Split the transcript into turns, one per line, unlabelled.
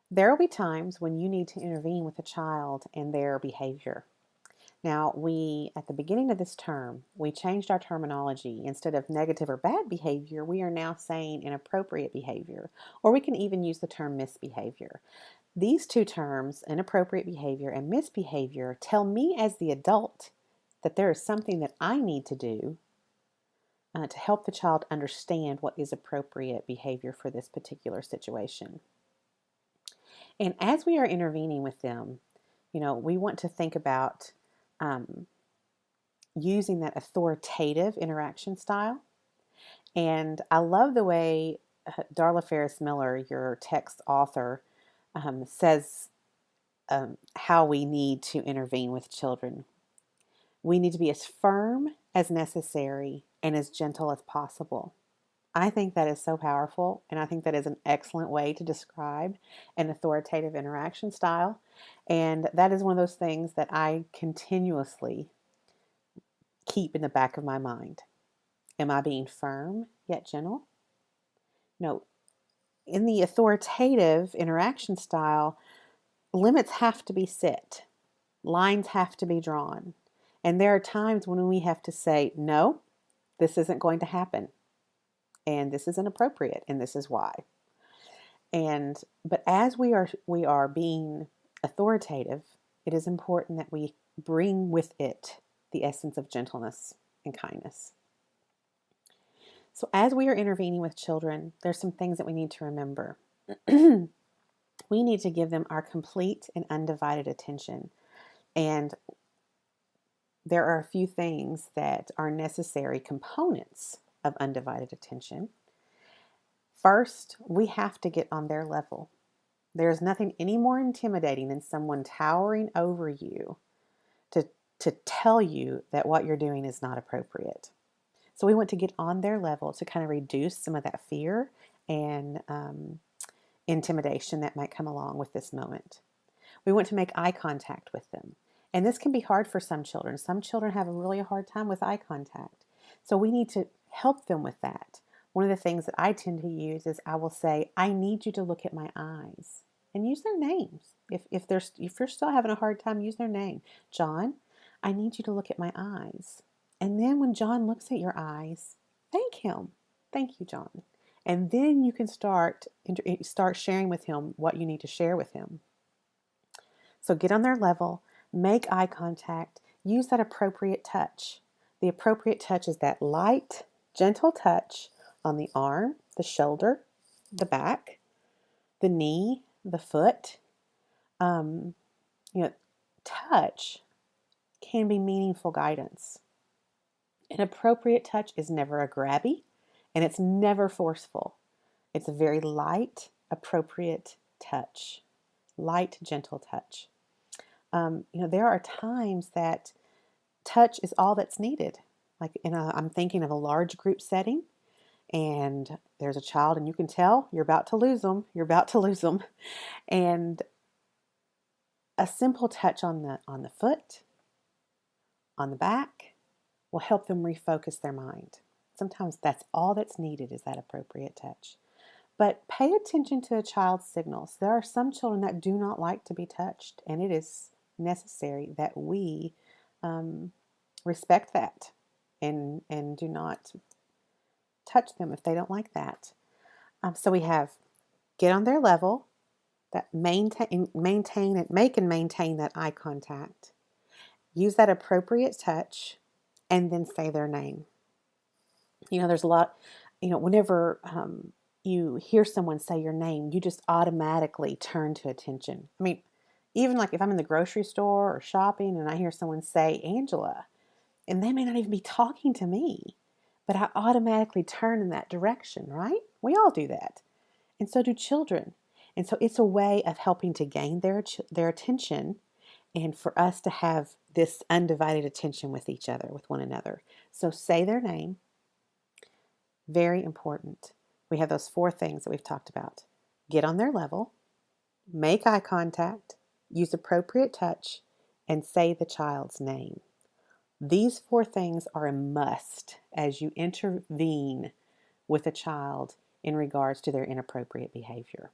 There will be times when you need to intervene with a child and their behavior. Now, at the beginning of this term, we changed our terminology. Instead of negative or bad behavior, we are now saying inappropriate behavior, or we can even use the term misbehavior. These two terms, inappropriate behavior and misbehavior, tell me as the adult that there is something that I need to do to help the child understand what is appropriate behavior for this particular situation. And as we are intervening with them, we want to think about um, using that authoritative interaction style. And I love the way Darla Ferris Miller, your text author, says how we need to intervene with children. We need to be as firm as necessary and as gentle as possible. I think that is so powerful, and I think that is an excellent way to describe an authoritative interaction style. And that is one of those things that I continuously keep in the back of my mind. Am I being firm yet gentle? No. In the authoritative interaction style, limits have to be set, lines have to be drawn. And there are times when we have to say, no, this isn't going to happen. And this is inappropriate, and this is why. But as we are being authoritative, it is important that we bring with it the essence of gentleness and kindness. So as we are intervening with children, there's some things that we need to remember. We need to give them our complete and undivided attention. And there are a few things that are necessary components of undivided attention. First, we have to get on their level. There is nothing any more intimidating than someone towering over you to tell you that what you're doing is not appropriate. So we want to get on their level to kind of reduce some of that fear and intimidation that might come along with this moment. We want to make eye contact with them. And this can be hard for some children. Some children have a really hard time with eye contact. So we need to help them with that. One of the things that I tend to use is I will say, I need you to look at my eyes, and use their names. If you're still having a hard time, use their name. John, I need you to look at my eyes. And then when John looks at your eyes, thank him. Thank you, John. And then you can start sharing with him what you need to share with him. So get on their level, make eye contact, use that appropriate touch. The appropriate touch is that light, gentle touch on the arm, the shoulder, the back, the knee, the foot. Um, Touch can be meaningful guidance. An appropriate touch is never a grabby, and it's never forceful. It's a very light, appropriate touch. Light, gentle touch. There are times that touch is all that's needed. Like I'm thinking of a large group setting, and there's a child, and you can tell you're about to lose them. You're about to lose them, and a simple touch on the foot, on the back, will help them refocus their mind. Sometimes that's all that's needed is that appropriate touch. But pay attention to a child's signals. There are some children that do not like to be touched, and it is necessary that we respect that and do not touch them if they don't like that. So we have get on their level, that maintain and maintain that eye contact. Use that appropriate touch, and then say their name. There's a lot, whenever you hear someone say your name, you just automatically turn to attention. I mean, even like if I'm in the grocery store or shopping and I hear someone say Angela, and they may not even be talking to me, but I automatically turn in that direction, right? We all do that. And so do children. And so it's a way of helping to gain their attention, and for us to have this undivided attention with each other, with one another. So say their name. Very important. We have those 4 things that we've talked about. Get on their level, make eye contact, use appropriate touch, and say the child's name. These 4 things are a must as you intervene with a child in regards to their inappropriate behavior.